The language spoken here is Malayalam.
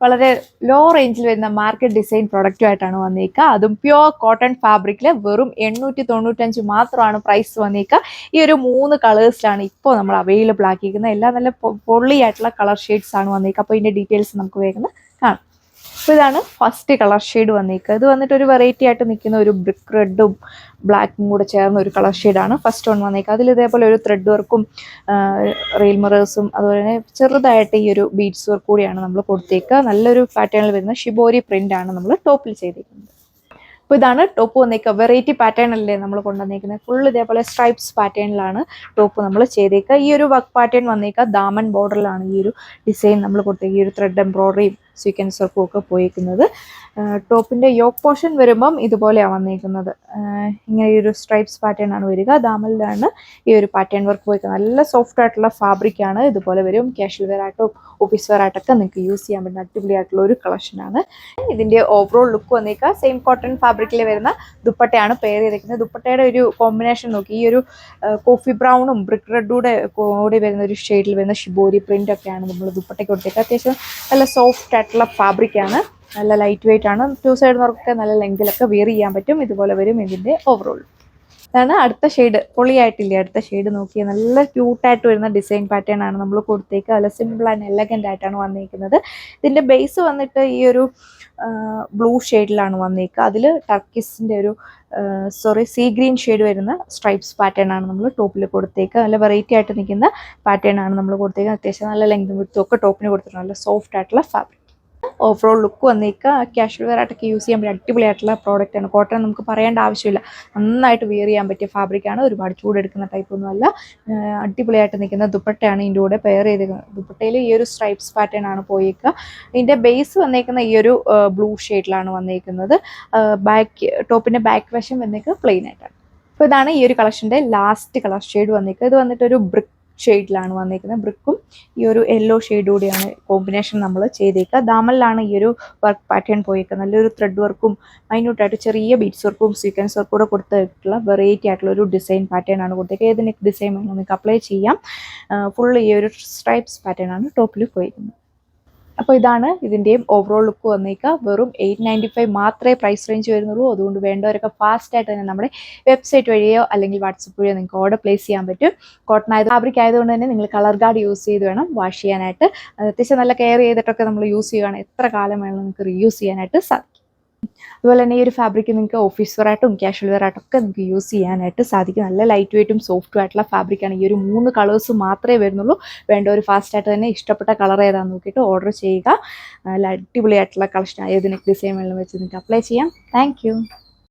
വളരെ ലോ റേഞ്ചിൽ വരുന്ന മാർക്കറ്റ് ഡിസൈൻ പ്രൊഡക്റ്റുമായിട്ടാണ് വന്നേക്കുക. അതും പ്യുവർ കോട്ടൺ ഫാബ്രിക്കിൽ വെറും 895 മാത്രമാണ് പ്രൈസ് വന്നേക്കുക. ഈ ഒരു 3 കളേഴ്സിലാണ് ഇപ്പോൾ നമ്മൾ അവൈലബിൾ ആക്കിയിരിക്കുന്നത്. എല്ലാം നല്ല പൊള്ളിയായിട്ടുള്ള കളർ ഷെയ്ഡ്സ് ആണ് വന്നേക്കുക. അപ്പോൾ ഇതിൻ്റെ ഡീറ്റെയിൽസ് നമുക്ക് വേഗം കാണാം. അപ്പോൾ ഇതാണ് ഫസ്റ്റ് കളർ ഷെയ്ഡ് വന്നേക്കുക. ഇത് വന്നിട്ട് ഒരു വെറൈറ്റി ആയിട്ട് നിൽക്കുന്ന ഒരു ബ്രിക്ക് റെഡും ബ്ലാക്കും കൂടെ ചേർന്ന ഒരു കളർ ഷെയ്ഡാണ് ഫസ്റ്റ് വൺ വന്നേക്കുക. അതിൽ ഇതേപോലെ ഒരു ത്രെഡ് വർക്കും റെയിൽ മിറേഴ്സും അതുപോലെ തന്നെ ചെറുതായിട്ട് ഈ ഒരു ബീഡ്സ് വർക്ക് കൂടിയാണ് നമ്മൾ കൊടുത്തേക്കുക. നല്ലൊരു പാറ്റേണിൽ വരുന്ന ഷിബോരി പ്രിൻ്റാണ് നമ്മൾ ടോപ്പിൽ ചെയ്തേക്കുന്നത്. അപ്പോൾ ഇതാണ് ടോപ്പ് വന്നേക്കുക. വെറൈറ്റി പാറ്റേൺ അല്ലേ നമ്മൾ കൊണ്ടുവന്നേക്കുന്നത്. ഫുൾ ഇതേപോലെ സ്ട്രൈപ്സ് പാറ്റേണിലാണ് ടോപ്പ് നമ്മൾ ചെയ്തേക്കുക. ഈ ഒരു വർക്ക് പാറ്റേൺ വന്നേക്കുക ദാമൻ ബോർഡറിലാണ് ഈ ഒരു ഡിസൈൻ നമ്മൾ കൊടുത്തേക്കുക. ഈ ഒരു ത്രെഡ് എംബ്രോയിഡറിയും സീക്വൻസ് വർക്കും ഒക്കെ പോയിരിക്കുന്നത്. ടോപ്പിൻ്റെ യോക്ക് പോർഷൻ വരുമ്പം ഇതുപോലെയാണ് വന്നേക്കുന്നത്. ഇങ്ങനെ ഈ ഒരു സ്ട്രൈപ്സ് പാറ്റേൺ ആണ് വരിക. ദാമനിലാണ് ഈ ഒരു പാറ്റേൺ വർക്ക് പോയിരിക്കുന്നത്. നല്ല സോഫ്റ്റ് ആയിട്ടുള്ള ഫാബ്രിക്കാണ്. ഇതുപോലെ വരും. കാഷ്വൽ വെയർ ആയിട്ടോ ഓഫീസ് വെയർ ആയിട്ടൊക്കെ നിങ്ങൾക്ക് യൂസ് ചെയ്യാൻ പറ്റുന്ന അടിപൊളിയായിട്ടുള്ള ഒരു കളക്ഷനാണ്. ഇതിൻ്റെ ഓവറോൾ ലുക്ക് വന്നേക്കുക സെയിം കോട്ടൺ ഫാബ്രിക്കിൽ വരുന്ന ദുപ്പട്ടയാണ് പെയർ ചെയ്തിരിക്കുന്നത്. ദുപ്പട്ടയുടെ ഒരു കോമ്പിനേഷൻ നോക്കി ഈ ഒരു കോഫി ബ്രൗണും ബ്രിക്ക് റെഡൂടെ കൂടി വരുന്ന ഒരു ഷെയ്ഡിൽ വരുന്ന ഷിബോരി പ്രിൻ്റ് ഒക്കെയാണ് നമ്മൾ ദുപ്പട്ടയ്ക്ക് കൊടുത്തേക്കുക. അത്യാവശ്യം നല്ല സോഫ്റ്റ് ആയിട്ടുള്ള ഫാബ്രിക്കാണ്. നല്ല ലൈറ്റ് വെയിറ്റ് ആണ്. 2 സൈഡ് വർക്കൊക്കെ നല്ല ലെങ്തിലൊക്കെ വെയർ ചെയ്യാൻ പറ്റും. ഇതുപോലെ വരും ഇതിൻ്റെ ഓവറോൾ. ഇതാണ് അടുത്ത ഷെയ്ഡ്. പൊളിയായിട്ടില്ലേ അടുത്ത ഷെയ്ഡ് നോക്കിയാൽ നല്ല ക്യൂട്ടായിട്ട് വരുന്ന ഡിസൈൻ പാറ്റേൺ ആണ് നമ്മൾ കൊടുത്തേക്കുക. നല്ല സിമ്പിൾ ആൻഡ് എലഗൻ്റ് ആയിട്ടാണ് വന്നിരിക്കുന്നത്. ഇതിൻ്റെ ബേസ് വന്നിട്ട് ഈ ഒരു ബ്ലൂ ഷെയ്ഡിലാണ് വന്നേക്കുക. അതിൽ ടർക്കിസിൻ്റെ ഒരു സീ ഗ്രീൻ ഷെയ്ഡ് വരുന്ന സ്ട്രൈപ്സ് പാറ്റേൺ ആണ് നമ്മൾ ടോപ്പിൽ കൊടുത്തേക്കുക. നല്ല വെറൈറ്റി ആയിട്ട് നിൽക്കുന്ന പാറ്റേൺ ആണ് നമ്മൾ കൊടുത്തേക്കുക. അത്യാവശ്യം നല്ല ലെങ്തും വിഡ്ത്തും ഒക്കെ ടോപ്പിന് കൊടുത്തിട്ടുണ്ട്. നല്ല സോഫ്റ്റ് ആയിട്ടുള്ള ഫാബ്രിക്. ഓവറോൾ ലുക്ക് വന്നേക്കുക കാഷ്വൽ വെയർ ആയിട്ടൊക്കെ യൂസ് ചെയ്യാൻ പറ്റിയ അടിപൊളിയായിട്ടുള്ള പ്രോഡക്റ്റാണ്. കോട്ടൺ നമുക്ക് പറയേണ്ട ആവശ്യമില്ല. നന്നായിട്ട് വെയർ ചെയ്യാൻ പറ്റിയ ഫാബ്രിക്കാണ്. ഒരുപാട് ചൂടെടുക്കുന്ന ടൈപ്പൊന്നും അല്ല. അടിപൊളിയായിട്ട് നിൽക്കുന്ന ദുപ്പട്ടയാണ് ഇതിൻ്റെ കൂടെ പെയർ ചെയ്തിരിക്കുന്നത്. ദുപ്പട്ടയിൽ ഈ ഒരു സ്ട്രൈപ്സ് പാറ്റേൺ ആണ് പോയേക്കുക. ഇതിൻ്റെ ബേസ് വന്നേക്കുന്ന ഈ ഒരു ബ്ലൂ ഷെയ്ഡിലാണ് വന്നേക്കുന്നത്. ടോപ്പിൻ്റെ ബാക്ക് വശം വന്നേക്കുക പ്ലെയിൻ ആയിട്ടാണ്. അപ്പോൾ ഇതാണ് ഈ ഒരു കളക്ഷൻ്റെ ലാസ്റ്റ് കളർ ഷെയ്ഡ് വന്നേക്കുക. ഇത് വന്നിട്ടൊരു ബ്രിക്ക് ഷെയ്ഡിലാണ് വന്നിരിക്കുന്നത്. ബ്രിക്കും ഈ ഒരു യെല്ലോ ഷെയ്ഡ് കൂടിയാണ് കോമ്പിനേഷൻ നമ്മൾ ചെയ്തേക്കുക. ദാമനിലാണ് ഈ ഒരു വർക്ക് പാറ്റേൺ പോയേക്കുക. നല്ലൊരു ത്രെഡ് വർക്കും മൈന്യൂട്ടായിട്ട് ചെറിയ ബീഡ്സ് വർക്കും സീക്വൻസ് വർക്കും കൂടെ കൊടുത്തിട്ടുള്ള വെറൈറ്റി ആയിട്ടുള്ള ഒരു ഡിസൈൻ പാറ്റേൺ ആണ് കൊടുത്തേക്കുക. ഏത് നെക്ക് ഡിസൈൻ വേണം നിങ്ങൾക്ക് അപ്ലൈ ചെയ്യാം. ഫുൾ ഈ ഒരു സ്ട്രൈപ്സ് പാറ്റേൺ ആണ് ടോപ്പിൽ പോയിരിക്കുന്നത്. അപ്പോൾ ഇതാണ് ഇതിൻ്റെയും ഓവറോൾ ലുക്ക് വന്നേക്കുക. വെറും 895 മാത്രമേ പ്രൈസ് റേഞ്ച് വരുന്നുള്ളൂ. അതുകൊണ്ട് വേണ്ടവരൊക്കെ ഫാസ്റ്റായിട്ട് തന്നെ നമ്മുടെ വെബ്സൈറ്റ് വഴിയോ അല്ലെങ്കിൽ വാട്സപ്പ് വഴിയോ നിങ്ങൾക്ക് ഓർഡർ പ്ലേസ് ചെയ്യാൻ പറ്റും. കോട്ടൺ ആയത് ഫാബ്രിക് ആയതുകൊണ്ട് തന്നെ നിങ്ങൾ കളർ ഗാർഡ് യൂസ് ചെയ്ത് വേണം വാഷ് ചെയ്യാനായിട്ട്. അത്യാവശ്യം നല്ല കെയർ ചെയ്തിട്ടൊക്കെ നമ്മൾ യൂസ് ചെയ്യുകയാണ് എത്ര കാലം വേണം നിങ്ങൾക്ക് റീയൂസ് ചെയ്യാനായിട്ട് സാധിക്കും. അതുപോലെ തന്നെ ഈ ഒരു ഫാബ്രിക് നിങ്ങൾക്ക് ഓഫീസ് വെയർ ആയിട്ടും കാഷ്വൽ വെയർ ആയിട്ടൊക്കെ നിങ്ങൾക്ക് യൂസ് ചെയ്യാനായിട്ട് സാധിക്കും. നല്ല ലൈറ്റ് വെയിറ്റും സോഫ്റ്റും ആയിട്ടുള്ള ഫാബ്രിക്കാണ്. ഈ ഒരു 3 കളേഴ്സ് മാത്രമേ വരുന്നുള്ളൂ. വേണ്ട ഒരു ഫാസ്റ്റായിട്ട് തന്നെ ഇഷ്ടപ്പെട്ട കളർ ഏതാണെന്ന് നോക്കിയിട്ട് ഓർഡർ ചെയ്യുക. നല്ല അടിപൊളിയായിട്ടുള്ള കളക്ഷൻ ഏത് നെക്ക് ഡിസൈൻ വേണം വെച്ച് നിങ്ങൾക്ക് അപ്ലൈ ചെയ്യാം. താങ്ക്